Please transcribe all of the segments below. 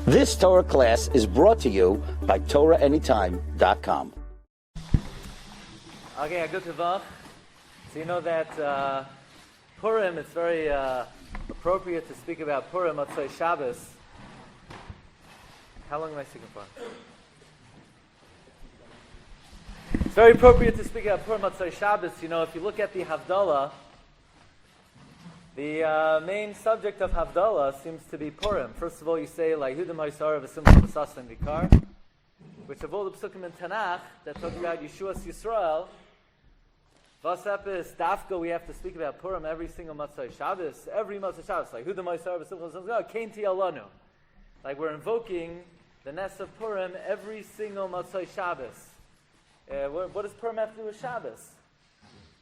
This Torah class is brought to you by TorahAnytime.com. Okay, good to Vach. So you know that Purim, it's very appropriate to speak about Purim, Motzei Shabbos. How long am I speaking for? It's very appropriate to speak about Purim, Motzei Shabbos. You know, if you look at the Havdalah, the main subject of Havdalah seems to be Purim. First of all, you say, like, Hudim Haisara V'Simcha V'Sasa Vikar, which of all the psukim in Tanakh that talk about Yeshua's Yisrael, Vasepis, Dafka, we have to speak about Purim every single Motzei Shabbos, every Motzei Shabbos, like Hudim Haisara V'Simcha V'Sasa Kain Alanu. Like we're invoking the Ness of Purim every single Motzei Shabbos. What does Purim have to do with Shabbos?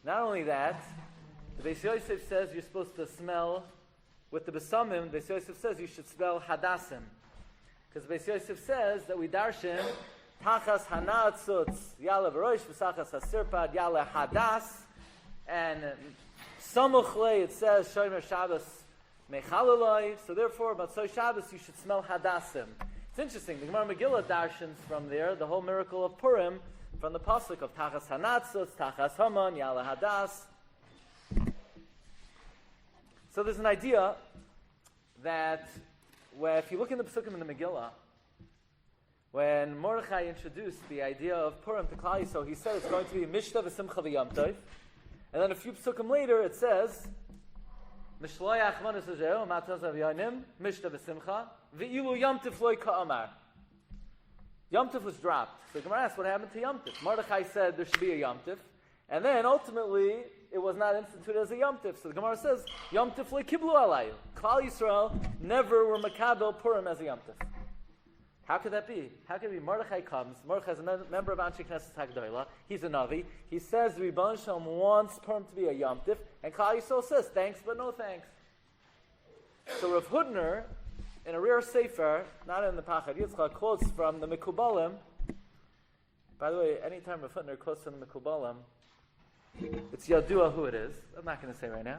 Not only that, the Beis Yosef says you're supposed to smell, with the Besamim, Beis Yosef says you should smell Hadassim. Because Beis Yosef says that we darshan, Tachas Hanatzutz, Yala V'rosh, V'sachas HaSirpad, Yala Hadas, and Samuchle, it says, Shomer Shabbos Mechalaloi, so therefore, Motzei Shabbos, you should smell Hadassim. It's interesting, the Gemara Megillah darshans from there, the whole miracle of Purim, from the pasuk of Tachas Hanatzutz, Tachas Haman, Yala Hadas. So there's an idea that if you look in the Pesukim in the Megillah, when Mordechai introduced the idea of Purim to Klal Yisrael, he said it's going to be Mishta v'Simcha v'Yom Tov, and then a few Pesukim later it says Mishloyach Manas Azeo Mataz Avyanim Mishta v'Simcha v'Ilu Yom Tov Loi Ka'amar. Yom Tov was dropped. So Gemara asked what happened to Yom Tov. Mordechai said there should be a Yom Tov, and then ultimately it was not instituted as a Yom Tif. So the Gemara says, Yom Tif le kiblu alayu. Klal Yisrael never were makabel Purim as a Yom Tif. How could that be? How could it be? Mordechai comes. Mordechai is a member of Anshe Knesset HaGedolah. He's a Navi. He says the Rebbeinu Shalom wants Purim to be a Yom Tif, and Klal Yisrael says, thanks, but no thanks. So Rav Hudner, in a rare sefer, not in the Pachad Yitzchak, quotes from the Mekubalim. By the way, anytime Rav Hudner quotes from the Mekubalim, it's Yadua who it is. I'm not going to say right now.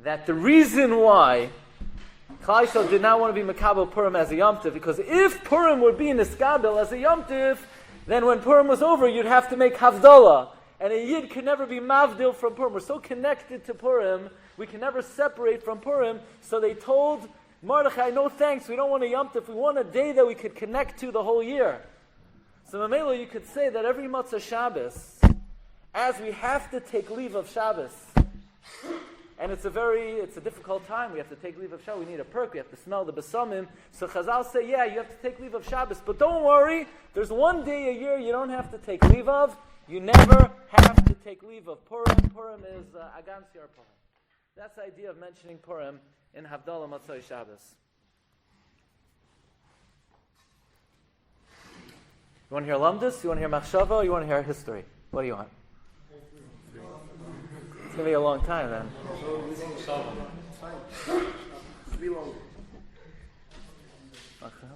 That the reason why Klal Yisrael did not want to be Makabel Purim as a Yom Tiv, because if Purim would be Niskabel as a Yom Tiv, then when Purim was over, you'd have to make Havdalah. And a Yid could never be Mavdil from Purim. We're so connected to Purim, we can never separate from Purim. So they told Mordechai, no thanks, we don't want a Yom Tiv, we want a day that we could connect to the whole year. So Mamela, you could say that every Motzei Shabbos, as we have to take leave of Shabbos, and it's a difficult time, we have to take leave of Shabbos, we need a perk, we have to smell the Besamim, so Chazal say, yeah, you have to take leave of Shabbos, but don't worry, there's one day a year you don't have to take leave of, you never have to take leave of Purim. Purim is Agam Siyar Purim. That's the idea of mentioning Purim in Havdalah Motzei Shabbos. You want to hear Lomdus? You want to hear Machshava? Or you want to hear history? What do you want? It's going to be a long time then.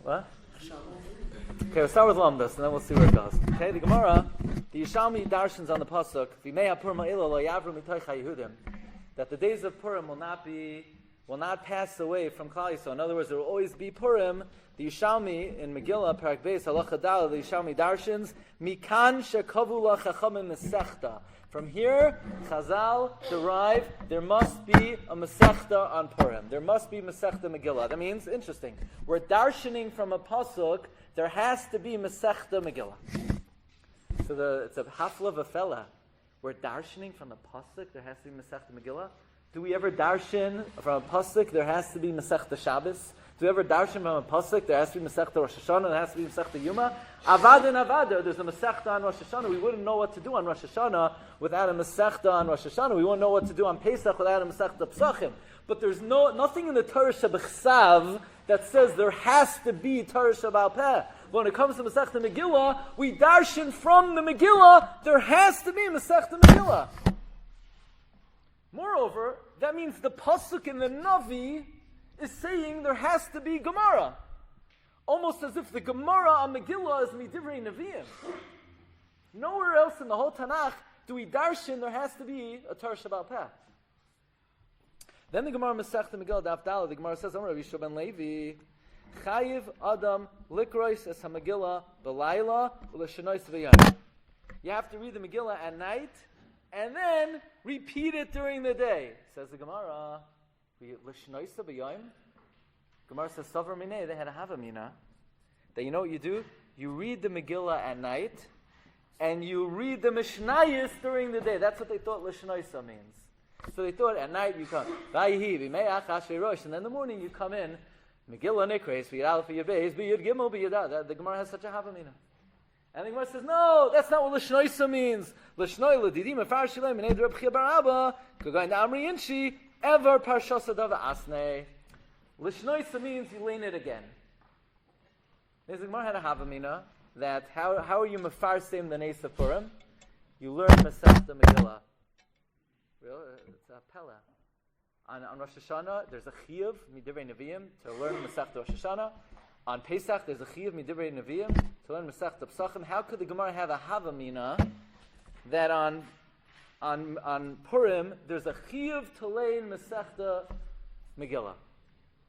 What? Okay, we'll start with Lomdus and then we'll see where it goes. Okay, the Gemara, the Yishalmi darshans on the pasuk, that the days of Purim will not pass away from Klal Yisrael. In other words, there will always be Purim. The Yishalmi in Megillah, Parak Beis, Halacha Dal, the Yishalmi darshans, Mikan shekavu la chachamim mesechta. From here, Chazal derive, there must be a Masechta on Purim. There must be Masechta Megillah. That means, interesting, we're darshaning from a pasuk, there has to be Masechta Megillah. So it's a hafla v'fela. We're darshaning from a pasuk, there has to be Masechta Megillah. Do we ever darshan from a pasuk, there has to be Masechta Shabbos? Do we ever darshan from a pasuk, there has to be Masechta Rosh Hashanah, there has to be Masechta Yuma? Avad and Avada, there's a Masechta on Rosh Hashanah. We wouldn't know what to do on Rosh Hashanah without a Masechta on Rosh Hashanah. We wouldn't know what to do on Pesach without a Masechta Pesachim. But there's nothing in the Torah Shebechsav that says there has to be Torah Shebal Peh. When it comes to Masechta Megillah, we darshan from the Megillah, there has to be Masechta Megillah. Moreover, that means the pasuk in the Navi is saying there has to be Gemara. Almost as if the Gemara on Megillah is Midivrei Nevi'im. Nowhere else in the whole Tanakh do we darshan there has to be a Torah Shebal Peh. Then the Gemara Masechta Megillah Daf Daled, the Gemara says, Amar Rabbi Yishua ben Levi, Chayiv Adam Likrois Es HaMegillah B'Layla U'Leshanois V'Yom. You have to read the Megillah at night, and then repeat it during the day. Says the Gemara, L'Shanois V'Yom. Gemara says, Savar Minei, they had a Havamina, that you know what you do? You read the Megillah at night, and you read the Mishnayos during the day. That's what they thought L'Shanoisa means. So they thought at night you come, and then in the morning you come in, Megillah Nikres, B'Yud Aleph, B'Yud Beis, B'Yud Gimel, B'Yud Ad. The Gemara has such a Havamina. And the Gemara says, no, that's not what L'Shnoisa means. L'Shnoi L'Didim, Efar Shilem, Mened Reb Chia Bar Abba, Kogain Amri Inshi, Ever Parsha Sadava Asnei. L'Shnoisa means you lean it again. The Gemara had a Havamina, that how are you Mefarsim the Nes of Purim? You learn Masechta Megillah. Really? It's a Pella. On Rosh Hashanah, there's a Chiyuv, Midivrei Nevi'im, to learn Masechta Rosh Hashanah. On Pesach, there's a Chiyuv, Midivrei Nevi'im, to learn Masechta Pesachim. How could the Gemara have a Havamina that on Purim, there's a Chiyuv to learn Masechta Megillah?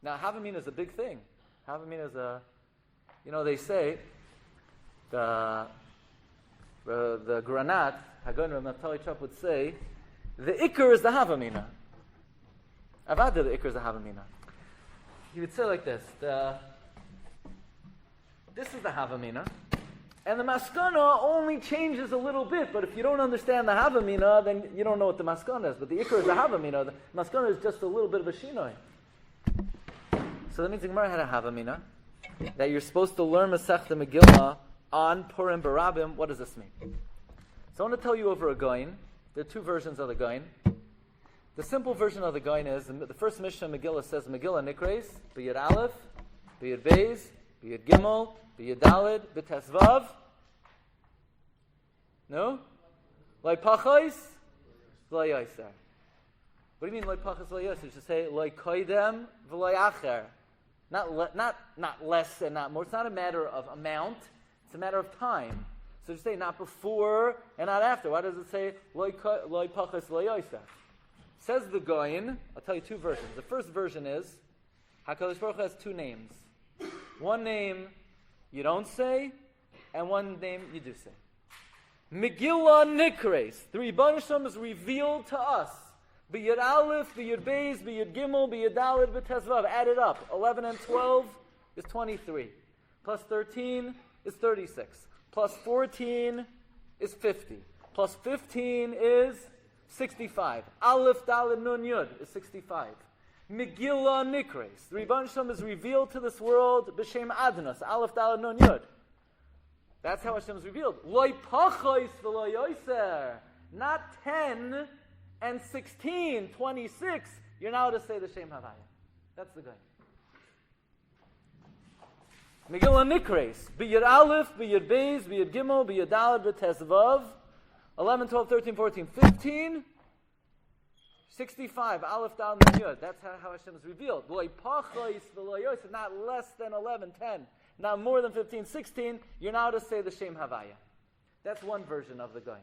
Now, Havamina is a big thing. Havamina is they say, the Granat, Hagon Ramatali Chop would say, the Iker is the Havamina. Avada, the Iker is the Havamina. He would say like this, this is the Havamina, and the Maskana only changes a little bit, but if you don't understand the Havamina, then you don't know what the Maskana is. But the Iker is the Havamina, the Maskana is just a little bit of a Shinoi. So that means the Gemara had a Havamina, that you're supposed to learn Masechta Megillah on Purim Barabim. What does this mean? So I want to tell you over a Goin. There are two versions of the Goin. The simple version of the Goin is, the first Mishnah Megillah says, Megillah Nikres, B'Yud Aleph, B'Yud Beis, B'Yud Gimel, B'Yud Daled, B'Tesvav. No? Loi Pachos, V'Loi Yoser. What do you mean Loi Pachos, V'Loi Yoser? You should say, Loi Koidem, V'Loi Acher. Not less and not more. It's not a matter of amount. It's a matter of time. So you say not before and not after. Why does it say Loi Pachos Loi Yoser? Says the Goyin. I'll tell you two versions. The first version is HaKadosh Baruch Hu has two names. One name you don't say, and one name you do say. Megillah Nikres. The Rebbeinu Shalom is revealed to us. B'Yud Aleph, B'Yud Beis, B'Yud Gimel, B'Yud Daled, B'Tesvav. Add it up. 11 and 12 is 23. Plus 13 is 36. Plus 14 is 50. Plus 15 is 65. Aleph, Daled, Nun, Yud is 65. Megillah Nikres. The Rebbeinu Shalom is revealed to this world b'shem Adnos. Aleph, Daled, Nun, Yud. That's how Hashem is revealed. Loi Pachos v'Loi Yoser. Not 10 and 16, 26. You're now to say the Shem Havaya. That's the guy. Megillah Nikres. B'Yud Aleph, B'Yud Beis, B'Yud Gimel, B'Yud Daled, B'Tesvav. 11, 12, 13, 14, 15. 65. Aleph, Daled, Nun, Yud. That's how Hashem is revealed. Loi Pachos v'Loi Yoser. Not less than 11, 10. Not more than 15, 16. You're now to say the Shem Havaya. That's one version of the Goin.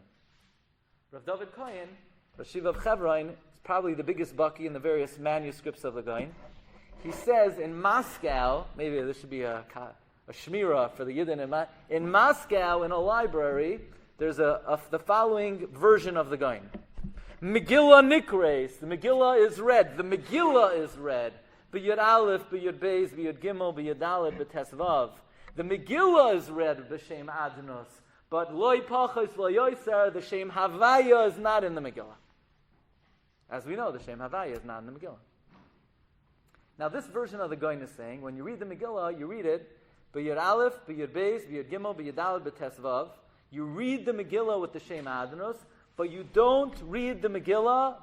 Rav David Kohen, Rosh Yeshiva of Hebron, is probably the biggest baki in the various manuscripts of the Goin. He says in Moscow, maybe this should be a shmira for the Yidden. In Moscow, in a library, there's the following version of the Goin. Megillah Nikres. The Megillah is read. The Megillah is read. B'Yud Aleph, B'Yud Beis, B'Yud Gimel, B'Yud Daled, B'Tesvav. The Megillah is read b'Shem Adnos. But Loi Pachos Loi Yoser, the Shem Havaya is not in the Megillah. As we know, the Shem Havaya is not in the Megillah. Now this version of the Goin is saying, when you read the Megillah, you read it, B'Yud Aleph, B'Yud Beis, B'Yud Gimel, B'Yud Daled, B'Tesvav. You read the Megillah with the Shem Adnos, but you don't read the Megillah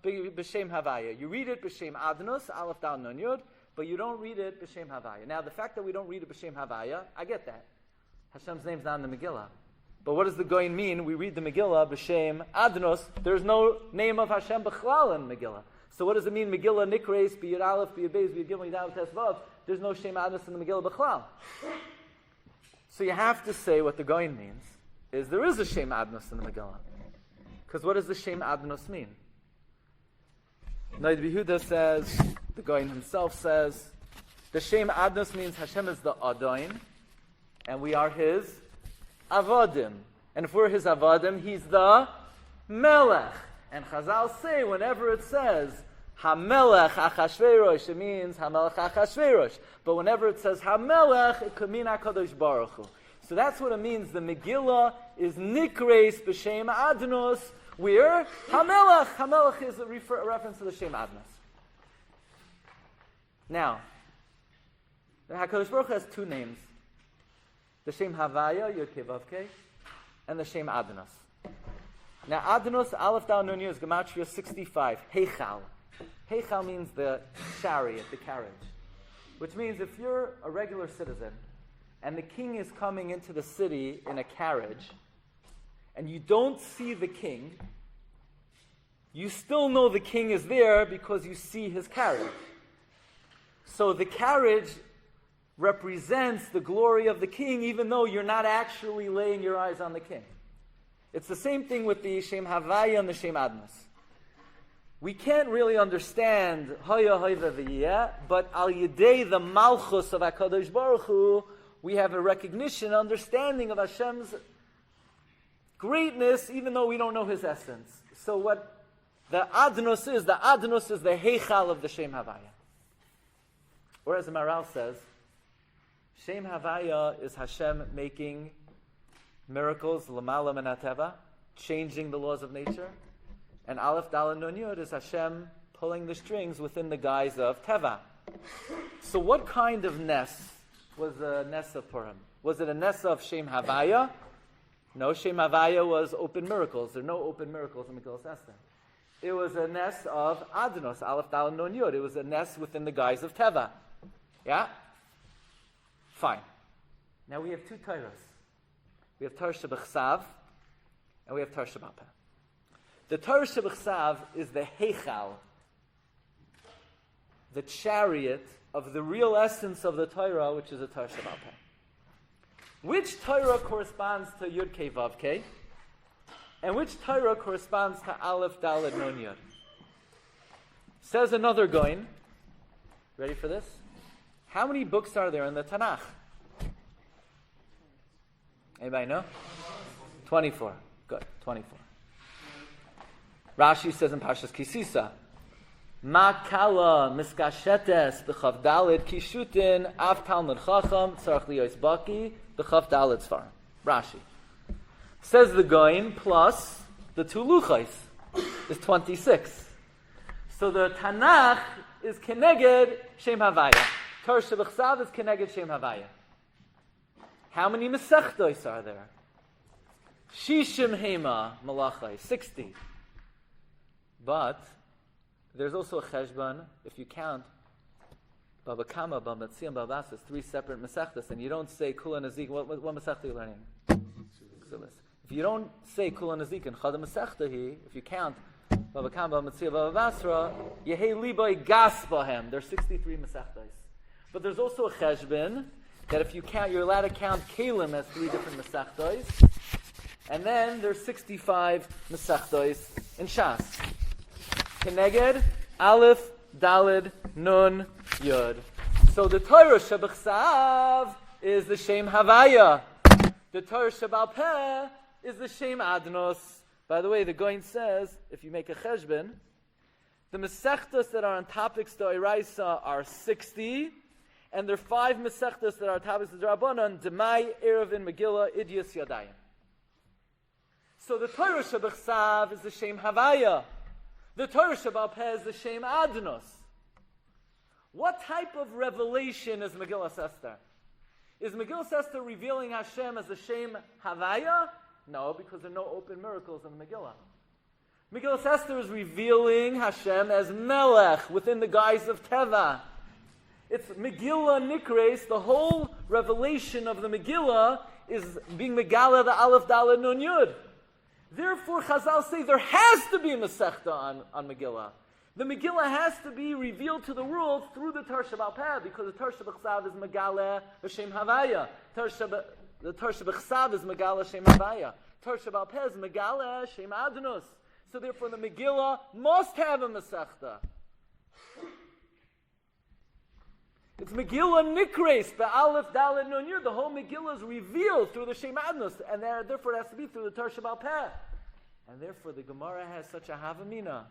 b'Shem Havaya. You read it b'Shem Adnos, Aleph, Daled, Nun, Yud, but you don't read it b'Shem Havaya. Now the fact that we don't read it b'Shem Havaya, I get that. Hashem's name's not in the Megillah. But what does the Goin mean? We read the Megillah b'Shem Adnos. There's no name of Hashem b'chlal in Megillah. So what does it mean? Megillah Nikres, B'Yud Aleph, B'Yud Beis, B'Yud Gimel, B'Yud Daled, B'Tesvav. There's no Shem Adnos in the Megillah b'chlal. So you have to say what the Goin means is there is a Shem Adnos in the Megillah. Because what does the Shem Adnos mean? Noid Yehuda says, the Goyin himself says, the Shem Adnos means Hashem is the Adain, and we are His Avadim. And if we're His Avadim, He's the Melech. And Chazal say, whenever it says HaMelech Achashverosh, it means HaMelech Achashverosh. But whenever it says HaMelech, it could mean HaKadosh Baruch Hu. So that's what it means. The Megillah is Nikreis B'Shem Adnos, where HaMelech. HaMelech is a reference to the Shem Adnos. Now, the HaKadosh Baruch Hu has two names. The Shem Havaya, Yud Kei Vav Kei, and the Shem Adnos. Now, Adnos, Aleph Dal Nun Yud, is Gematria 65. Heichal. Heichal means the chariot, the carriage. Which means if you're a regular citizen, and the king is coming into the city in a carriage, and you don't see the king, you still know the king is there because you see his carriage. So the carriage represents the glory of the king, even though you're not actually laying your eyes on the king. It's the same thing with the Shem Havaya and the Shem Adnos. We can't really understand Haya Hayva V'yeh, but Al Yedei, the Malchus of HaKadosh Baruch Hu, we have a recognition, understanding of Hashem's greatness, even though we don't know His essence. So what the Adnos is the Heichal of the Shem Havaya. Or as the Maral says, Shem Havaya is Hashem making miracles, Lamala Menateva, changing the laws of nature. And Aleph Daled Nun Yud is Hashem pulling the strings within the guise of Teva. So what kind of Ness was the Ness of Purim? Was it a Ness of Shem Havaya? No, Shem Havaya was open miracles. There are no open miracles in Megillas Esther. It was a Ness of Adnos, Aleph Daled Nun Yud. It was a Ness within the guise of Teva. Yeah? Fine. Now we have two Torahs. We have Torah Shebechsav, and we have Torah Shebapeh. The Torah Shebechsav is the Heichal, the chariot of the real essence of the Torah, which is the Torah Shebapeh. Which Torah corresponds to Yud Kei Vav Kei, and which Torah corresponds to Aleph Daled Nun Yud? Says another Goin. Ready for this? How many books are there in the Tanakh? Anybody know? 24. Good, 24. Rashi says in Parshas Kisisa, Ma kala miskashetes b'chav dalid kishutin av talmud chacham tzarach liyos baki b'chav dalid svarim. Rashi. Says the Goin plus the two luchos is 26. So the Tanakh is keneged Shem Havaya. Torah Shebechsav is keneged Shem Havaya. How many Masechtos are there? Shishim Hema Malachai, 60. But there's also a Cheshbon, if you count Baba Kama, Baba Tziyam, Baba Basas, 3 separate Masechtos, and you don't say Kula Nazik, what Masechta are you learning? If you don't say Kula Nazik and Chada Masechta, if you count Baba Kama, Baba Tziyam, Baba Basra, Yehei Libai Gas Bahem, there's 63 Masechtos. But there's also a Cheshbon, that if you count, you're allowed to count Kalim as 3 different Masechtos, and then there's 65 Masechtos in Shas. Keneged, Aleph, Daled, Nun, Yud. So the Torah Shebechsav is the Shem Havaya. The Torah Shebal Peh is the Shem Adnos. By the way, the Goin says, if you make a Cheshbon, the Masechtos that are on topics to Oraisa are 60, and there are 5 Masechtos that are topics to Rabbanon, Demai, Erevin, Megillah, Idyas, Yadayim. So the Torah Shebechsav is the Shem Havaya. The Torah Shebal Peh is the Shem Adnos. What type of revelation is Megillas Esther? Is Megillas Esther revealing Hashem as the Shem Havaya? No, because there are no open miracles in the Megillah. Megillas Esther is revealing Hashem as Melech within the guise of Teva. It's Megillah Nikreis, the whole revelation of the Megillah is being Megala the Aleph Daled Nun Yud. Therefore, Chazal say there has to be a Masechta on Megillah. The Megillah has to be revealed to the world through the Torah Shebal Peh, because the Torah Shebechsav is Megala Shem Havaya. The Torah Shebechsav is Megala Shem Havaya. Torah Shebal Peh is Megala Shem Adnos. So therefore, the Megillah must have a Masechta. It's Megillah Nikres, Be'alef Dalet Nun Yud. The whole Megillah is revealed through the Shem Adnos, and therefore it has to be through the Torah Shabbal Peh. And therefore the Gemara has such a Havamina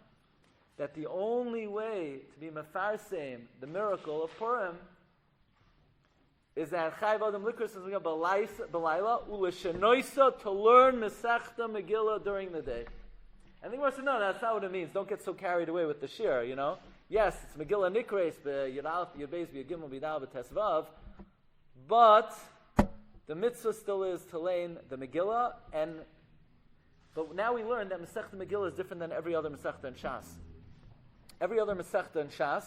that the only way to be Mefarseim, the miracle of Purim, is that Chayv Adam Likros is B'Laila Uleshenoisa, to learn Masechta Megillah during the day. And the Gemara said, no, that's not what it means. Don't get so carried away with the Shiur, you know. Yes, it's Megillah Nikres, Yudalef, Yudbeis, Yudgimel, Yudal, Tesvav, but the mitzvah still is to learn the Megillah, but now we learn that Masechta Megillah is different than every other Masechta in Shas. Every other Masechta in Shas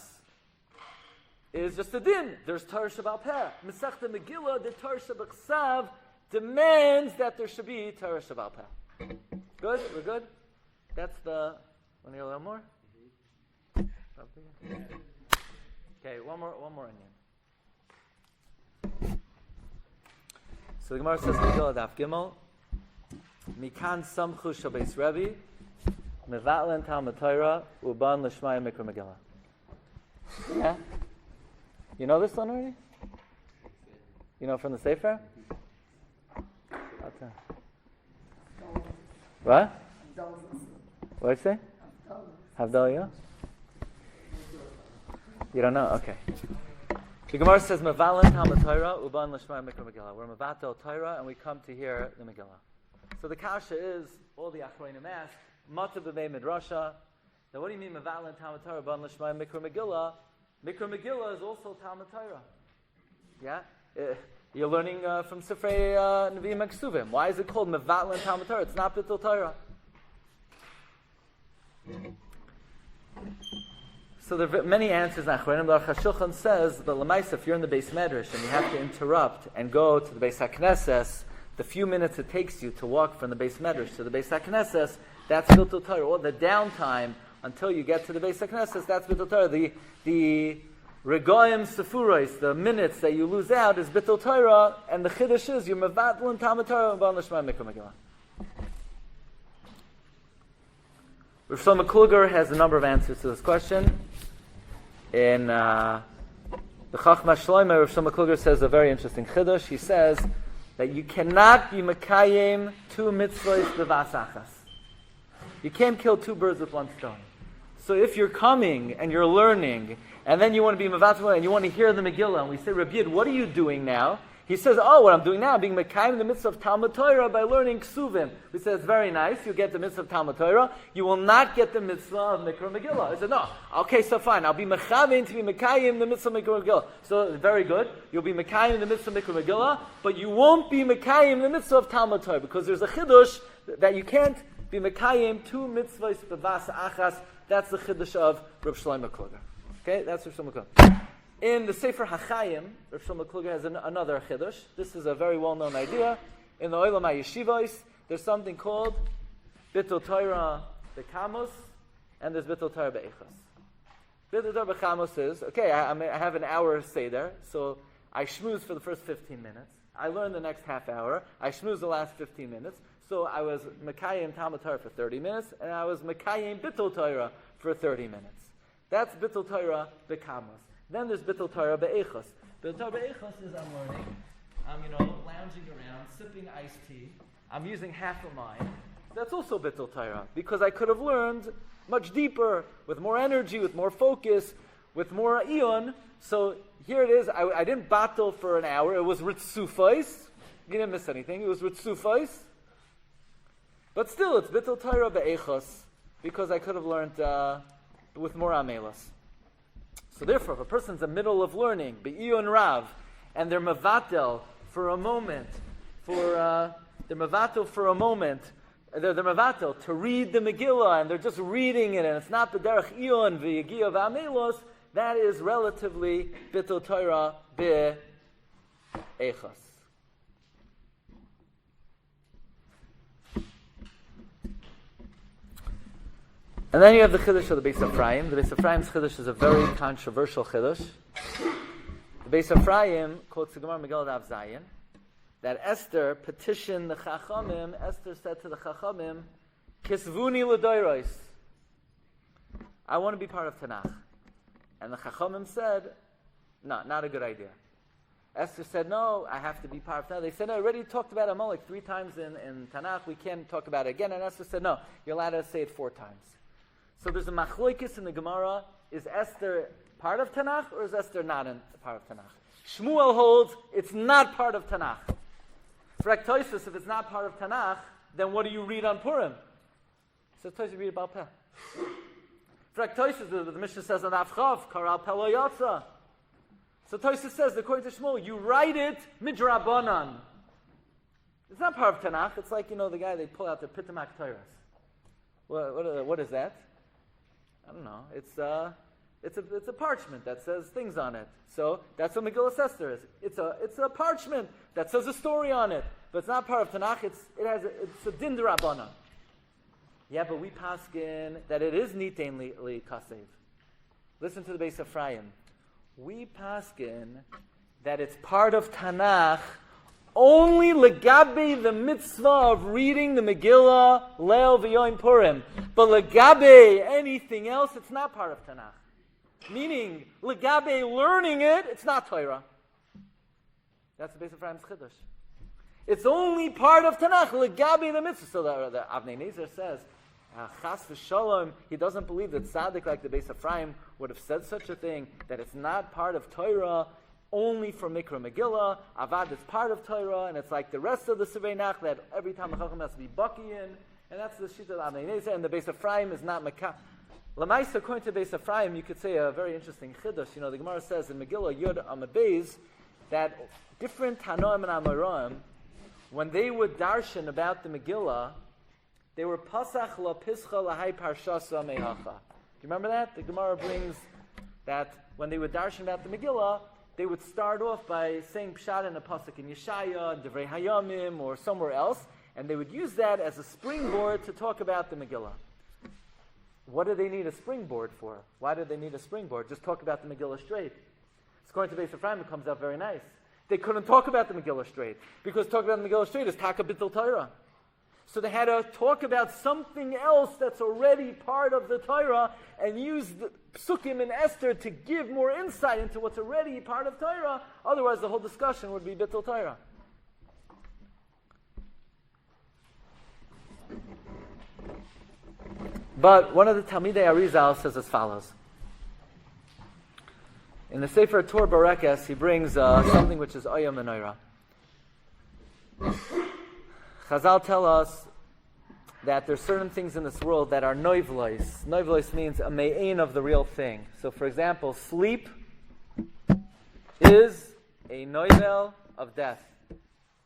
is just a din. There's Torah Shabbal Peh. Masechta Megillah, the Torah Shabbal Chsav, demands that there should be Torah Shabbal Peh. Good? We're good? That's the... Want to hear a little more? Okay, one more Indian. So the Gemara says, Megillah Daf Gimel, Mikan Samchu Shabeis Rebbe, Mevatlen Talmud Torah, Uban L'Shmaya Mikra Megillah. Yeah? You know this one already? You know from the Sefer? Okay. What? What did you say? Havdalah? You don't know? Okay. The Gemara says, Mevalan Talmud Torah, Uban L'Shmaya Mikra Megillah. We're Mevatel Torah, and we come to hear the Megillah. So the kasha is, all the Achronim ask, Matav B'mei Midrasha. Now what do you mean, Mevalan Talmud Torah, Uban L'Shmaya Mikra Megillah? Mikra Megillah is also Talmud Torah. Yeah? You're learning from Sifrei Nevi'im Ksuvim. Why is it called Mevalan Talmud Torah? It's not Bittul Torah. So there are many answers. Achronim. The Aruch HaShulchan says that Lamaisa, if you're in the Beis Medrash and you have to interrupt and go to the Beis HaKnesses, the few minutes it takes you to walk from the Beis Medrash to the Beis HaKnesses, that's Bittul Torah. Or the downtime until you get to the Beis HaKnesses, that's Bittul Torah. The Regoyim Sefuros, the minutes that you lose out, is Bittul Torah, and the Chiddush is you're Mevatlin Talmud Torah and B'al Nishma Mikra Megillah. Rav Shlomo Kluger has a number of answers to this question. In the Chachma Shlomo, Rav Shlomo Kluger says a very interesting chiddush. He says that you cannot be mekayim two mitzvahs b'vas achas. You can't kill two birds with one stone. So if you're coming and you're learning, and then you want to be mevatel and you want to hear the Megillah, and we say, Rabbi Yid, what are you doing now? He says, what I'm doing now, I'm being mekayim the mitzvah of Talmud Torah by learning ksuvim. We say, it's very nice, you get the mitzvah of Talmud Torah, you will not get the mitzvah of Mikra Megillah. I said, no, okay, so fine, I'll be mechavin to be mekayim the mitzvah of Mikra Megillah. So, very good, you'll be mekayim the mitzvah of Mikra Megillah, but you won't be mekayim the mitzvah of Talmud Torah, because there's a chiddush that you can't be mekayim two mitzvahs b'vas achas. That's the chiddush of Rav Shlomo Kluger. Okay, that's Rav Shlomo Kluger. In the Sefer HaChaim, Rav Shlomo Kluger has another chiddush. This is a very well-known idea. In the Olam HaYeshivos, there's something called Bittul Torah B'Kamos, and there's Bittul Torah B'Eichos. Bittul Torah B'Kamos is, okay, I have an hour seder, so I shmooze for the first 15 minutes. I learn the next half hour. I shmooze the last 15 minutes. So I was Mekayim Talmud Torah for 30 minutes, and I was Mekayim Bittul Torah for 30 minutes. That's Bittul Torah B'Kamos. Then there's Bittul Torah Be'echos. Bittul Torah Be'echos is I'm learning. I'm, lounging around, sipping iced tea. I'm using half of mine. That's also Bittul Torah, because I could have learned much deeper, with more energy, with more focus, with more eon. So here it is. I didn't battle for an hour. It was Ritzufais. You didn't miss anything. It was Ritzufais. But still, it's Bittul Torah Be'echos, because I could have learned with more amelos. So therefore, if a person's in the middle of learning, Be'iyun Rav, and they're mevatel for a moment, they're mevatel to read the Megillah, and they're just reading it, and it's not the derech Iyun v'yagiyah v'amelos, that is relatively Bittul Torah Be'echos. And then you have the Chiddush of the Beis Ephraim. The Beis Ephraim's Chiddush is a very controversial Chiddush. The Beis Ephraim quotes the Gemara Megillah Daf Zayin that Esther petitioned the Chachamim. Esther said to the Chachamim, Kisvuni l'doiros. I want to be part of Tanakh. And the Chachamim said, no, not a good idea. Esther said, no, I have to be part of Tanakh. They said, no, I already talked about Amalek 3 times in Tanakh. We can't talk about it again. And Esther said, no, you're allowed to say it 4 times. So there's a machlokes in the Gemara. Is Esther part of Tanakh or is Esther not part of Tanakh? Shmuel holds it's not part of Tanakh. For Tosfos, if it's not part of Tanakh, then what do you read on Purim? So Tosfos, you read about Peh. For Tosfos, the Mishnah says on Avchav, Karal Pelo Yotza. So Tosfos says, according to Shmuel, you write it midrabanan. It's not part of Tanakh. It's like, the guy they pull out the Pitamak Torahs. What is that? I don't know. It's a parchment that says things on it. So that's what Megillah Esther is. It's a parchment that says a story on it, but it's not part of Tanakh. It's a din d'Rabbanan. Yeah, but we paskin that it is nitein li kasev. Listen to the Beis Ephraim. We paskin that it's part of Tanakh only legabe the mitzvah of reading the Megillah Leil v'Yom Purim, but legabe anything else, it's not part of Tanakh. Meaning, legabe learning it, it's not Torah. That's the Beis Ephraim's chiddush. It's only part of Tanakh, legabe the mitzvah. So the Avnei Nezer says, chas v'shalom, he doesn't believe that tzaddik like the Beis Ephraim would have said such a thing, that it's not part of Torah, only for Mikra Megillah. Avad is part of Torah, and it's like the rest of the Sivei Nach, that every time a Chacham has to be baki in, and that's the Shita of Avnei Nezer, and the Beis Ephraim is not Mekah. Lamaisa, according to Beis Ephraim, you could say a very interesting chiddush. The Gemara says in Megillah Yud Amabez that different Tanoim and Amoraim, when they would darshan about the Megillah, they were pasach la pischa lahai parshasa mehacha. Do you remember that? The Gemara brings that when they would darshan about the Megillah, they would start off by saying pshat in a pasuk in Yeshaya, Devrei Hayamim, or somewhere else, and they would use that as a springboard to talk about the Megillah. What do they need a springboard for? Why do they need a springboard? Just talk about the Megillah straight. According to Beis Ephraim, it comes out very nice. They couldn't talk about the Megillah straight, because talking about the Megillah straight is taka b'tul Torah. So they had to talk about something else that's already part of the Torah and use the psukim in Esther to give more insight into what's already part of Torah. Otherwise, the whole discussion would be b'tul Torah. But one of the Talmidei Arizal says as follows. In the Sefer Torah Barekes, he brings something which is Oyam Menorah. Chazal tell us that there's certain things in this world that are noivlois. Noivlois means a me'ain of the real thing. So, for example, sleep is a noivel of death,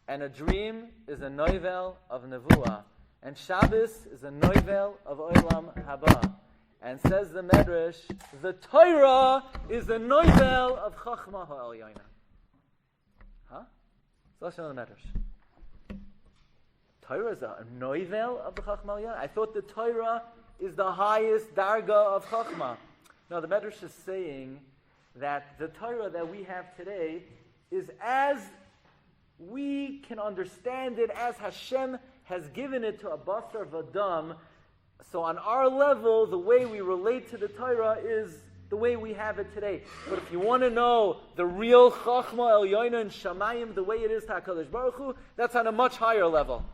and a dream is a noivel of nevuah, and Shabbos is a noivel of olam haba. And says the Medrash, the Torah is a noivel of chachma ha'elyoina. Huh? So let's know the Medrash. Torah is a noivel of the Chachma Elyon? I thought the Torah is the highest darga of Chachma. No, the Medrash is saying that the Torah that we have today is as we can understand it, as Hashem has given it to a basar v'adam. So on our level, the way we relate to the Torah is the way we have it today. But if you want to know the real Chachma Elyoina and Shamayim, the way it is to HaKadosh Baruch Hu, that's on a much higher level.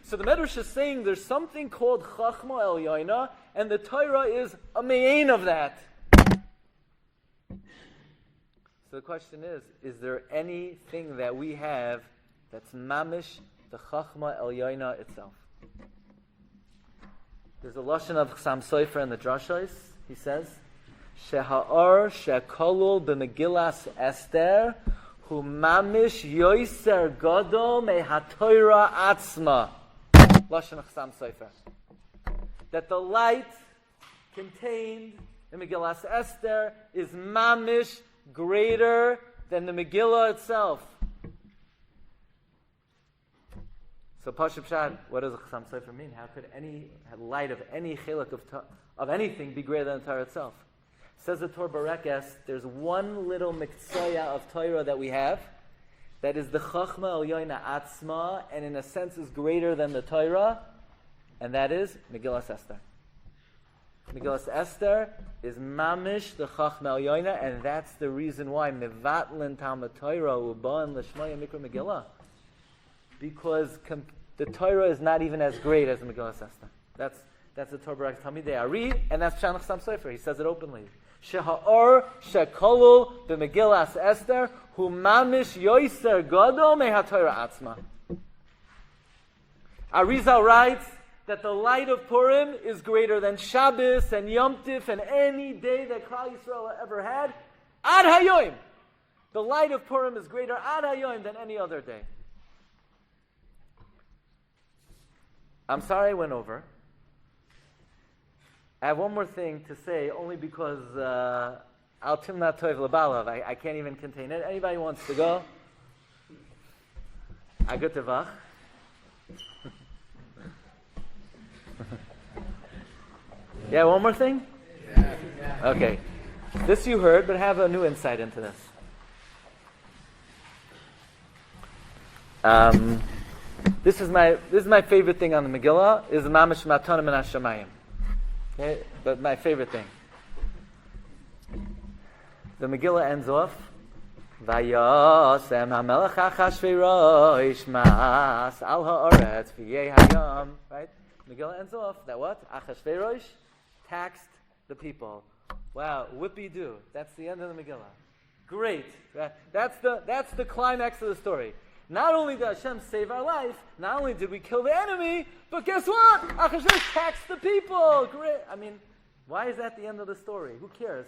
So the Medrash is saying there's something called Chachma Elyoina, and the Torah is a me'ain of that. So the question is there anything that we have that's mamish the Chachma Elyoina itself? There's a lashon of Chassam Sofer in the Drashos. He says, Sheha'or shekolul b'megillas Esther hu mamish yoiser gadol me'haTorah atzma. Lashon of Chassam Sofer. That the light contained in Megillas Esther is mamish greater than the Megillah itself. So Pashup Shad, what does Chassam Sofer mean? How could any light of any chiluk of anything be greater than the Torah itself? Says the Torah Barekes, there's one little miktsaya of Torah that we have, that is the Chachma Elyoina Atzma, and in a sense is greater than the Torah, and that is Megillas Esther. Megillas Esther is mamish the Chachmei Elyoina, and that's the reason why mevatlin Talmud Torah u'ba'an l'shmaya mikra Megillah, because the Torah is not even as great as the Megillas Esther. That's the Torah Talmidei Ari, and that's Shanach Sam Sofer. He says it openly. Sheha'or shekolul b'Megillas Esther hu mamish yoiser gadol mehaTorah atzma. Arizal writes that the light of Purim is greater than Shabbos and Yom Tif and any day that Klal Yisrael ever had. Ad hayoim. The light of Purim is greater ad hayoim than any other day. I'm sorry I went over. I have one more thing to say, only because al timna toiv lebalav. I can't even contain it. Anybody wants to go? Agut tevach. Yeah, one more thing? Yeah. Okay. This you heard, but have a new insight into this. This is my favorite thing on the Megillah, is mamish matanim min hashamayim. Okay? But my favorite thing. The Megillah ends off, Vayasem hamelech Achashverosh mas al haaretz v'yeh hayam. Right? Megillah ends off that what? Achashverosh taxed the people. Wow, whippy-doo. That's the end of the Megillah. Great. That's the climax of the story. Not only did Hashem save our life, not only did we kill the enemy, but guess what? Achashverosh taxed the people. Great. I mean, why is that the end of the story? Who cares?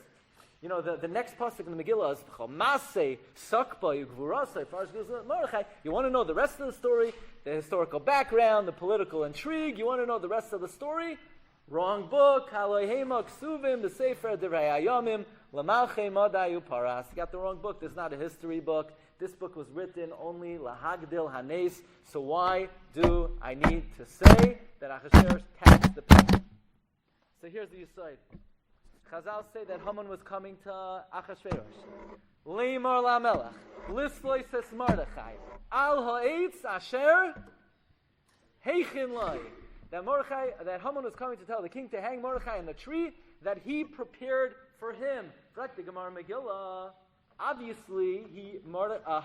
You know, the next pasuk in the Megillah is Chomasei, Sakba, Yugvurasei, Parsha Mordechai. You want to know the rest of the story, the historical background, the political intrigue. You want to know the rest of the story? Wrong book. Haloihema Ksuvim, the Sefer Divrei Hayomim, Lamalchei Madayu Paras. You got the wrong book. This is not a history book. This book was written only Lahagdil Hanes. So why do I need to say that Achashverosh taxed the people? So here's the Yisod. Chazal say that Haman was coming to Achashverosh. Leimar lamelech, lislois es Mordechai, al ha'etz asher heichin loi. That Haman was coming to tell the king to hang Mordechai in the tree that he prepared for him. Like the Gemara Megillah, obviously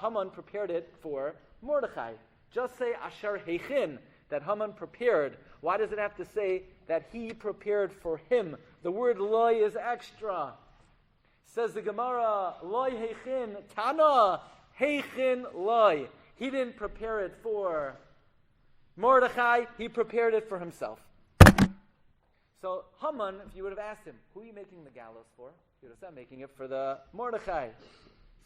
Haman prepared it for Mordechai. Just say asher heichin, that Haman prepared. Why does it have to say that he prepared for him? The word loy is extra. Says the Gemara, loy heichin, tana heichin loy. He didn't prepare it for Mordechai, he prepared it for himself. So Haman, if you would have asked him, who are you making the gallows for? He would have said, I'm making it for the Mordechai.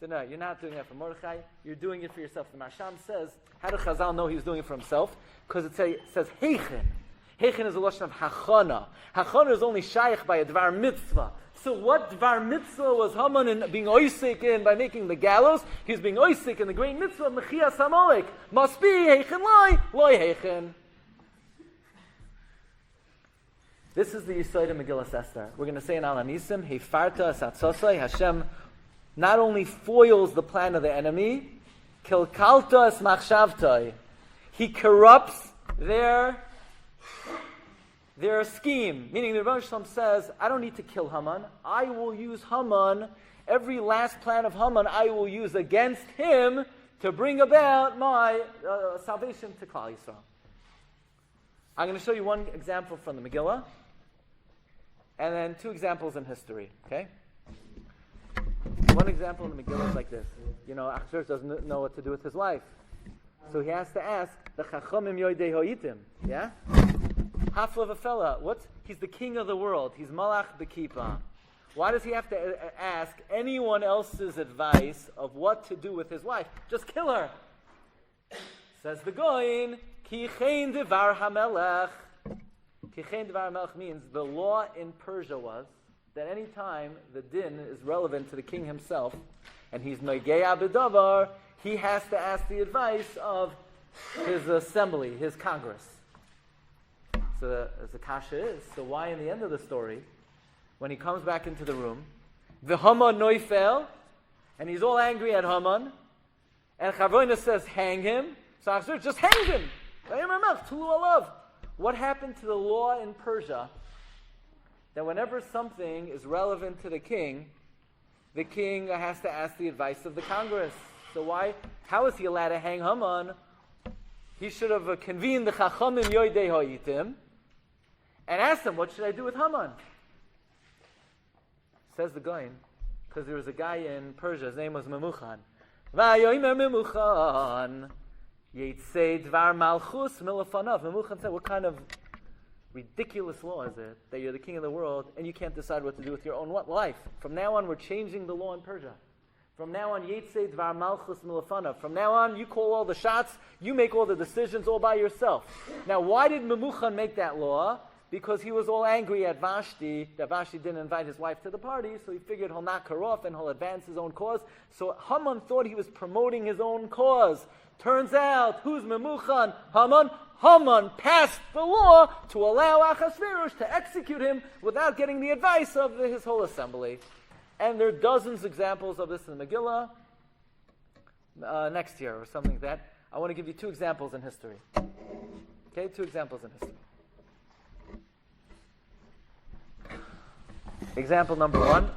So no, you're not doing it for Mordechai, you're doing it for yourself. The Masham says, how did Chazal know he was doing it for himself? Because it says heichin. Heichin is a lashon of hachana. Hachana is only shaykh by a dvar mitzvah. So what dvar mitzvah was Haman in being oisik in by making the gallows? He was being oisik in the great mitzvah of Mechias Hamalek. Must be heichin loy heichin. This is the Yisod of Megillas Esther. We're going to say in Al Hanisim, Heifarta Satzosai, Hashem not only foils the plan of the enemy, Kilkalta es Machshavtai. He corrupts their scheme. Meaning the Rebbe Shalom says, I don't need to kill Haman. I will use Haman, every last plan of Haman I will use against him to bring about my salvation to Klal Yisrael. I'm going to show you one example from the Megillah, and then two examples in history. Okay? One example in the Megillah is like this. You know, Achashverosh doesn't know what to do with his wife. So he has to ask the Chachamim Yoidei Hoitim. Yeah? Hafla of a fella. He's the king of the world. He's Malach B'Kippah. Why does he have to ask anyone else's advice of what to do with his wife? Just kill her. Says the Goyin, Ki Chein Devar HaMelech. Ki Chein Devar HaMelech means the law in Persia was that any time the din is relevant to the king himself, and he's Noigea B'Davar, he has to ask the advice of his assembly, his congress. So as the kasha is, so why in the end of the story, when he comes back into the room, the Haman noifel, and he's all angry at Haman, and Chavoina says, hang him. So Achashverosh just hangs him. What happened to the law in Persia that whenever something is relevant to the king has to ask the advice of the Congress. So how is he allowed to hang Haman? He should have convened the Chachamim Yoidei Ha'itim and asked them, what should I do with Haman? Says the Goyin, because there was a guy in Persia, his name was Memuchan. Vayomer Memuchan, Yitzei Dvar Malchus Milafanav. Memuchan said, what kind of ridiculous law is it that you're the king of the world and you can't decide what to do with your own life? From now on, we're changing the law in Persia. From now on, Yitzei Dvar Malchus Milafanav. From now on, you call all the shots, you make all the decisions all by yourself. Now, why did Memuchan make that law? Because he was all angry at Vashti, that Vashti didn't invite his wife to the party, so he figured he'll knock her off and he'll advance his own cause. So Haman thought he was promoting his own cause. Turns out, who's Memuchan? Haman. Haman passed the law to allow Achashverosh to execute him without getting the advice of his whole assembly. And there are dozens of examples of this in the Megillah. Next year or something like that. I want to give you 2 examples in history. Okay, 2 examples in history. Example number 1.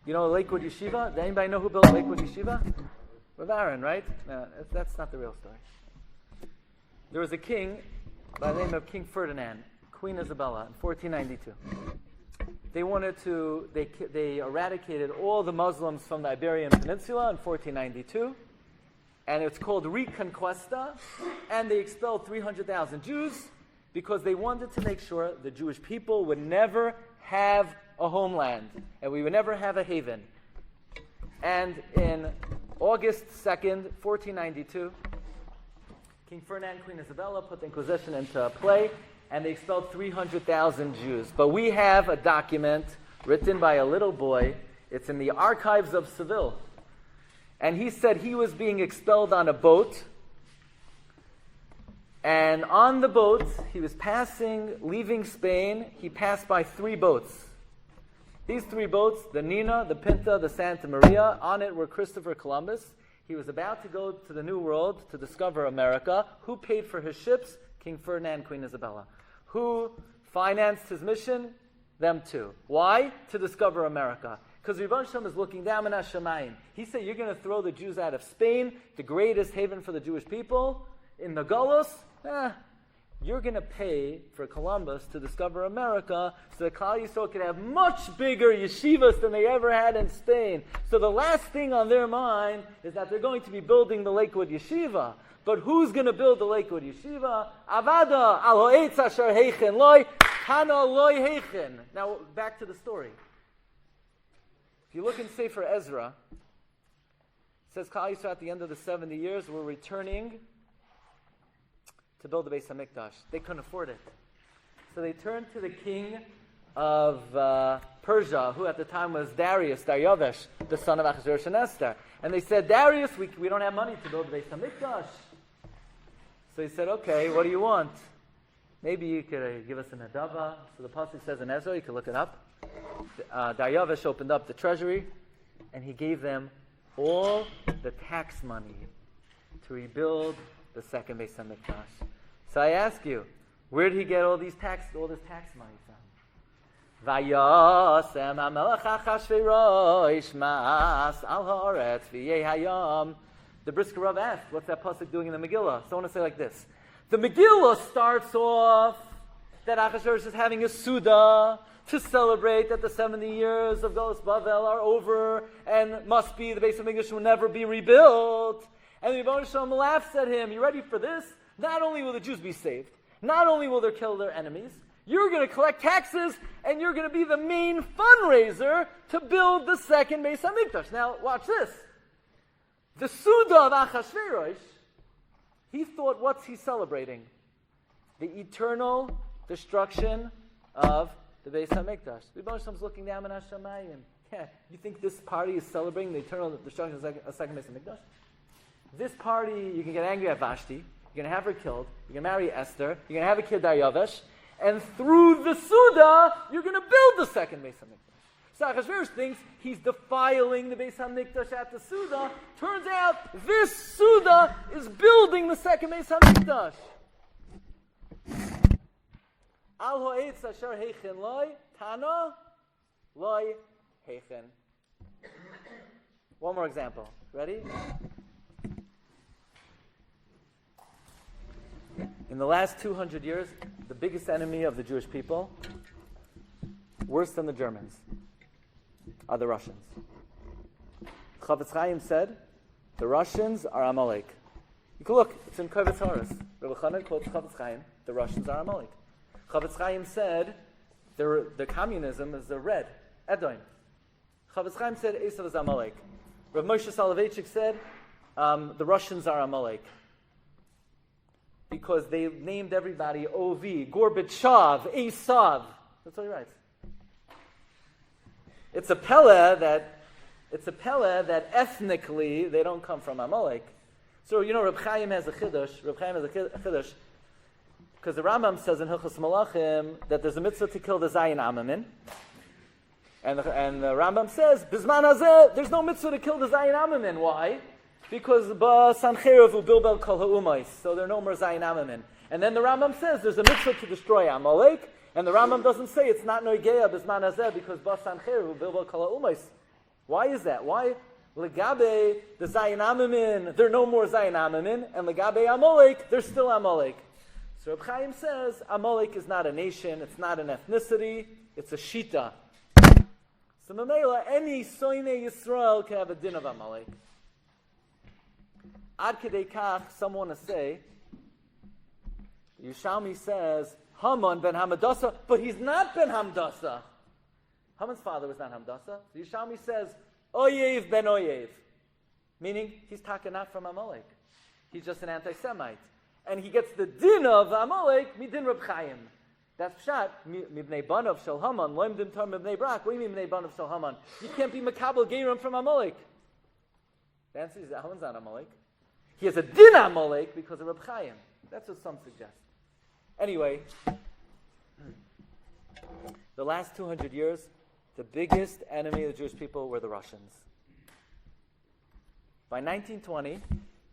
You know Lakewood Yeshiva? Does anybody know who built Lakewood Yeshiva? Rav Aaron, right? No, that's not the real story. There was a king by the name of King Ferdinand, Queen Isabella, in 1492. They eradicated all the Muslims from the Iberian Peninsula in 1492, and it's called Reconquista, and they expelled 300,000 Jews because they wanted to make sure the Jewish people would never have a homeland, and we would never have a haven. And in August 2nd, 1492, King Ferdinand, Queen Isabella put the Inquisition into play, and they expelled 300,000 Jews. But we have a document written by a little boy. It's in the archives of Seville. And he said he was being expelled on a boat. And on the boat, he was leaving Spain, he passed by 3 boats. These 3 boats, the Nina, the Pinta, the Santa Maria, on it were Christopher Columbus. He was about to go to the New World to discover America. Who paid for his ships? King Ferdinand, Queen Isabella. Who financed his mission? Them too. Why? To discover America. Because Rebbe Shem is looking down in Hashemayim. He said, you're going to throw the Jews out of Spain, the greatest haven for the Jewish people, in the Golos? You're going to pay for Columbus to discover America so that Klal Yisrael could have much bigger yeshivas than they ever had in Spain. So the last thing on their mind is that they're going to be building the Lakewood Yeshiva. But who's going to build the Lakewood Yeshiva? Avada al ho'etz asher heichen loy, tana loy heichen. Now back to the story. If you look in Sefer Ezra, it says Klal Yisrael at the end of the 70 years were returning to build the Beis HaMikdash. They couldn't afford it. So they turned to the king of Persia, who at the time was Darius, the son of Achashverosh and Esther. And they said, Darius, we don't have money to build the Beis HaMikdash. So he said, okay, what do you want? Maybe you could give us an adava. So the pasuk says in Ezra, you can look it up. Darius opened up the treasury, and he gave them all the tax money to rebuild the second Beis HaMikdash. So I ask you, where did he get all this tax money from? Vayasem HaMelech Achashverosh mas al haaretz v'yeh hayam. The Brisker Rav asked, what's that pasuk doing in the Megillah? So I want to say like this. The Megillah starts off that Achashverosh is having a Suda to celebrate that the 70 years of Galus Bavel are over and must be, the Beis HaMikdash will never be rebuilt. And the Rebbe Shalom laughs at him. You ready for this? Not only will the Jews be saved, not only will they kill their enemies, you're going to collect taxes and you're going to be the main fundraiser to build the second Beis HaMikdash. Now, watch this. The Suda of Achashverosh, he thought, what's he celebrating? The eternal destruction of the Beis HaMikdash. Rebbe Shalom's looking down in Hashemayim. Yeah, you think this party is celebrating the eternal destruction of the second Beis HaMikdash? This party, you can get angry at Vashti, you're going to have her killed, you're going to marry Esther, you're going to have a kid Daryavesh, and through the Suda, you're going to build the second Beis HaMikdash. So Achashverosh thinks he's defiling the Beis HaMikdash at the Suda. Turns out, this Suda is building the second Beis HaMikdash. Al ha'etz asher heichen loy, tana loy heichen. One more example. Ready? In the last 200 years, the biggest enemy of the Jewish people, worse than the Germans, are the Russians. Chavetz Chaim said, the Russians are Amalek. You can look, it's in Kovetz Horos. Rabbi Chanan quotes Chavetz Chaim, the Russians are Amalek. Chavetz Chaim said, the communism is the red, Edom. Chavetz Chaim said, Esav is Amalek. Rav Moshe Soloveitchik said, the Russians are Amalek. Because they named everybody Ovi, Gorbachev, Esav. That's what he writes. It's a pella that ethnically they don't come from Amalek. So Reb Chaim has a chiddush. Because the Rambam says in Hilchos Malachim that there's a mitzvah to kill the Zayin Amamin. And the Rambam says, Bizman hazeh, there's no mitzvah to kill the Zayin Amamin. Why? Because ba sancherev ubilbel kol ha'umais, so there are no more Zayin Amamin. And then the Rambam says there's a mitzvah to destroy Amalek, and the Rambam doesn't say it's not noigeya Bizman hazeh because ba sancherev ubilbel kol ha'umais. Why is that? Why? Legabe the Zayin Amamin, there are no more Zayin Amamin, and legabe Amalek, there's still Amalek. So Reb Chaim says Amalek is not a nation, it's not an ethnicity, it's a shita. So Mamela, any Soine Yisrael can have a din of Amalek. Ad Kedei Kach, some want to say, Yerushalmi says, Haman ben Hamadasa, but he's not ben Hamdasa. Haman's father was not Hamdasa. So Yerushalmi says, Oyev ben Oyev. Meaning, he's talking not from Amalek. He's just an anti-Semite. And he gets the din of Amalek, midin Reb Chaim. That's pshat, mibnei banav shel Haman, loimdim tar mibnei brak. What do you mean mibnei banav shel Haman? You can't be makabel geirim from Amalek. The answer is that Haman's not Amalek. He has a din Amalek because of Reb Chaim. That's what some suggest. Anyway, the last 200 years, the biggest enemy of the Jewish people were the Russians. By 1920,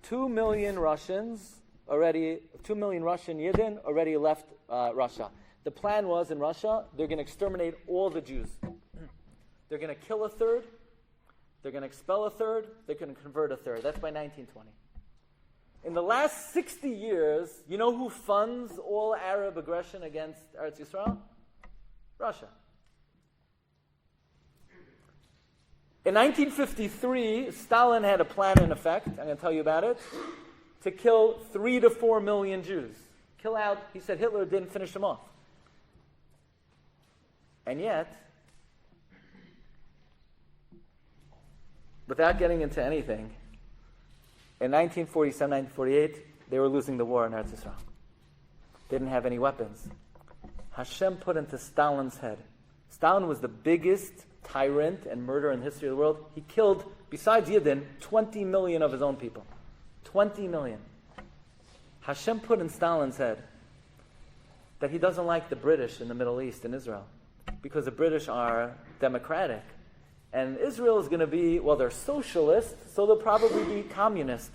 2 million Russian Yidden already left Russia. The plan was in Russia, they're going to exterminate all the Jews. They're going to kill a third, they're going to expel a third, they're going to convert a third. That's by 1920. In the last 60 years, you know who funds all Arab aggression against Eretz Yisrael? Russia. In 1953, Stalin had a plan in effect, I'm going to tell you about it, to kill 3 to 4 million Jews. Kill out, he said Hitler didn't finish them off. And yet, without getting into anything, in 1947, 1948, they were losing the war in Eretz Yisrael. They didn't have any weapons. Hashem put into Stalin's head. Stalin was the biggest tyrant and murderer in the history of the world. He killed, besides Yidden, 20 million of his own people. 20 million. Hashem put in Stalin's head that he doesn't like the British in the Middle East and Israel because the British are democratic. And Israel is going to be, well, they're socialist, so they'll probably be communist.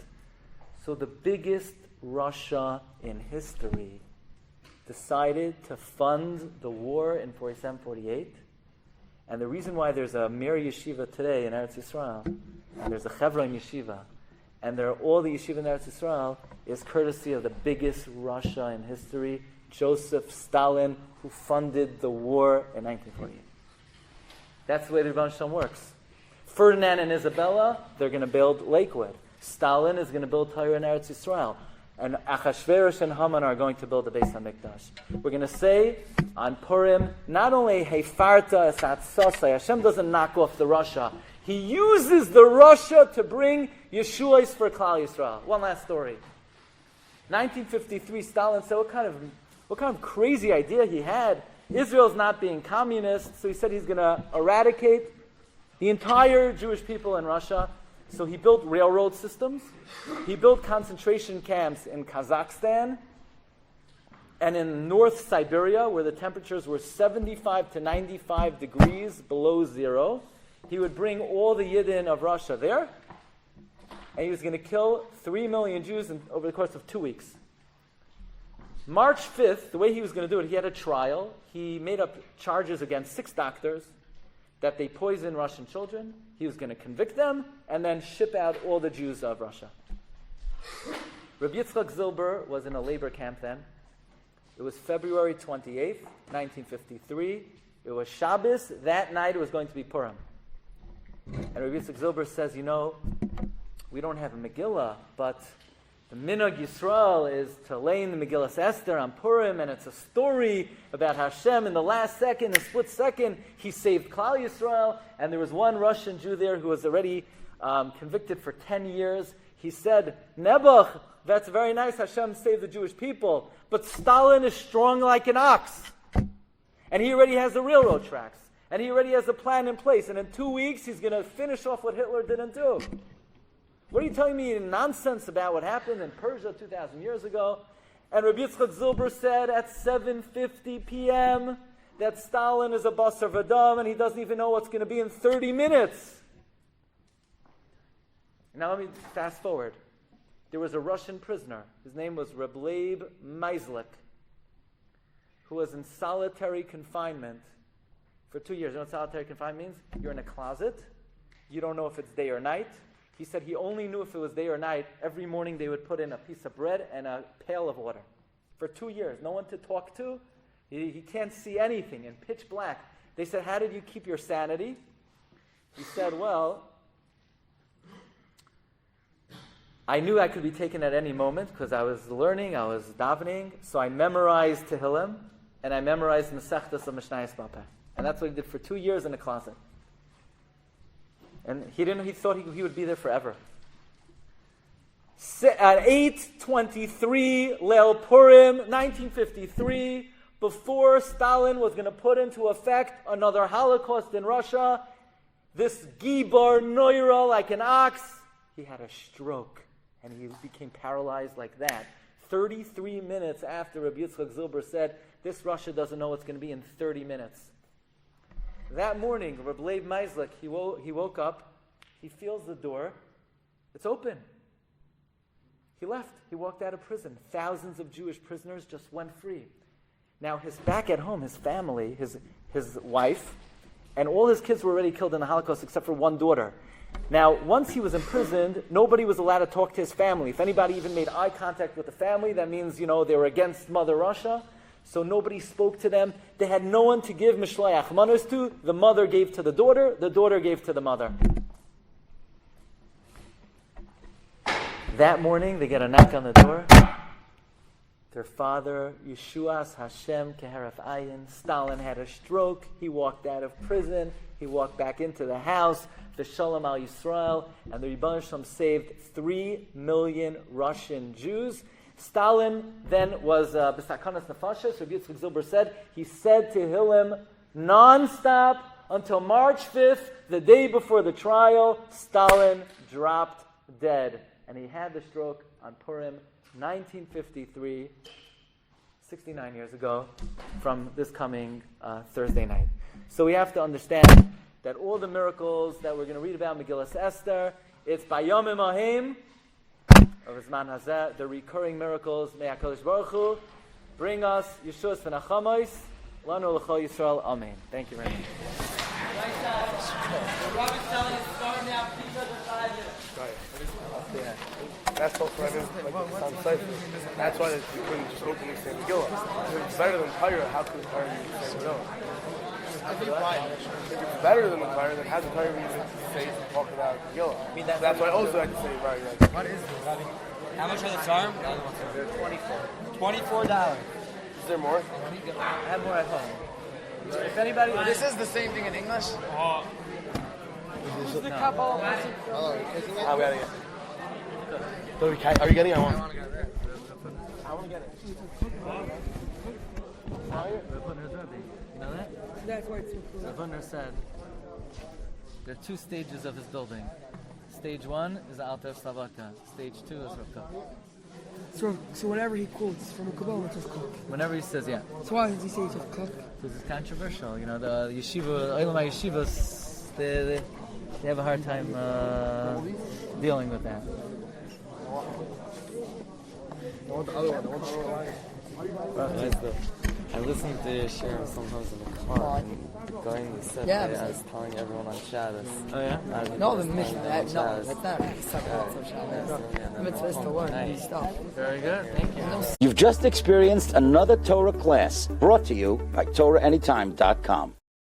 So the biggest Russia in history decided to fund the war in 47, 48. And the reason why there's a Mir Yeshiva today in Eretz Yisrael, and there's a Chevron Yeshiva, and there are all the yeshiva in Eretz Yisrael, is courtesy of the biggest Russia in history, Joseph Stalin, who funded the war in 1948. That's the way the Rebbeinu Shalom works. Ferdinand and Isabella, they're going to build Lakewood. Stalin is going to build Torah in Eretz Yisrael. And Achashverosh and Haman are going to build the Beis HaMikdash. We're going to say on Purim, not only Heifarta Esatzosai, Hashem doesn't knock off the Russia. He uses the Russia to bring Yeshuas for Klal Yisrael. One last story. 1953, Stalin said, what kind of crazy idea he had. Israel's not being communist, so he said he's going to eradicate the entire Jewish people in Russia. So he built railroad systems. He built concentration camps in Kazakhstan and in North Siberia, where the temperatures were 75 to 95 degrees below zero. He would bring all the Yidden of Russia there, and he was going to kill 3 million Jews over the course of 2 weeks. March 5th, the way he was going to do it, he had a trial. He made up charges against 6 doctors that they poisoned Russian children. He was going to convict them and then ship out all the Jews of Russia. Rabbi Yitzchak Zilber was in a labor camp then. It was February 28th, 1953. It was Shabbos. That night it was going to be Purim. And Rabbi Yitzchak Zilber says, we don't have a Megillah, but the Minhag Yisrael is to lay in the Megillah Esther on Purim, and it's a story about Hashem in the last second, a split second, he saved Klal Yisrael, and there was one Russian Jew there who was already convicted for 10 years. He said, Nebuch, that's very nice, Hashem saved the Jewish people, but Stalin is strong like an ox. And he already has the railroad tracks, and he already has a plan in place, and in 2 weeks he's going to finish off what Hitler didn't do. What are you telling me nonsense about what happened in Persia 2,000 years ago? And Rabbi Yitzchak Zilber said at 7:50 p.m. that Stalin is a basar v'dam and he doesn't even know what's going to be in 30 minutes. Now let me fast forward. There was a Russian prisoner. His name was Rabbi Glatstein, who was in solitary confinement for 2 years. You know what solitary confinement means? You're in a closet. You don't know if it's day or night. He said he only knew if it was day or night. Every morning they would put in a piece of bread and a pail of water. For 2 years. No one to talk to. He can't see anything in pitch black. They said, how did you keep your sanity? He said, well, I knew I could be taken at any moment because I was learning, I was davening. So I memorized Tehillim and I memorized Masechtas of Mishnayos Bapeh. And that's what he did for 2 years in a closet. And he thought he would be there forever. At 8:23, Leil Purim, 1953, before Stalin was going to put into effect another Holocaust in Russia, this Gibar Noira, like an ox, he had a stroke. And he became paralyzed like that. 33 minutes after Rabbi Yitzchak Zilber said, this Russia doesn't know what's going to be in 30 minutes. That morning, Rabbi Meislik, he woke up, he feels the door, it's open. He left, he walked out of prison. Thousands of Jewish prisoners just went free. Now, back at home, his family, his wife, and all his kids were already killed in the Holocaust except for one daughter. Now, once he was imprisoned, nobody was allowed to talk to his family. If anybody even made eye contact with the family, that means, they were against Mother Russia. So nobody spoke to them. They had no one to give Mishlayach Manos to. The mother gave to the daughter gave to the mother. That morning, they get a knock on the door. Their father, Yeshuas Hashem Keheref Ayin, Stalin had a stroke. He walked out of prison. He walked back into the house. The Shalom al Yisrael, and the Rebbeinu Shalom saved 3 million Russian Jews. Stalin then was b'sakanas nefashos. Rabbi Yitzchak Zilber said he said Tehillim non-stop until March 5th, the day before the trial. Stalin dropped dead, and he had the stroke on Purim, 1953, 69 years ago, from this coming Thursday night. So we have to understand that all the miracles that we're going to read about in Megillas Esther, it's Bayomim Ahim of Zman Hazeh, the recurring miracles. May HaKadosh Baruch Hu bring us Yeshuas v'Nachamois, Lanu L'chol Yisrael. Amen. Thank you very much. That's what that's why you couldn't just openly say Megillah. It's better than Torah. How could Torah be say no? If it's better than the Torah, then how does Torah even say to talk about Megillah? I mean, that's why I also had to say right. What is this, Rabbi? How much are the charm? They're $24. Is there more? I have more at home. If anybody, This is the same thing in English? We gotta get. Are you getting it? I want to get it. You know that? That's why it's so cool. The Vunner said there are 2 stages of his building. Stage 1 is Alter Slavaka. Stage 2 is Rav. So whenever he quotes from a Kabbalah, it's just Kuk. Whenever he says, yeah. So why does he say it's just Kuk? Because it's controversial. The yeshiva, Olamai yeshivas, they have a hard time dealing with that. I want the other one. I listen to your Shiur sometimes in the car. And during the set, I was telling everyone on Shabbos. Oh yeah? No, that's not the mitzvah is to learn new stuff. Very good. Thank you. You've just experienced another Torah class brought to you by TorahAnytime.com.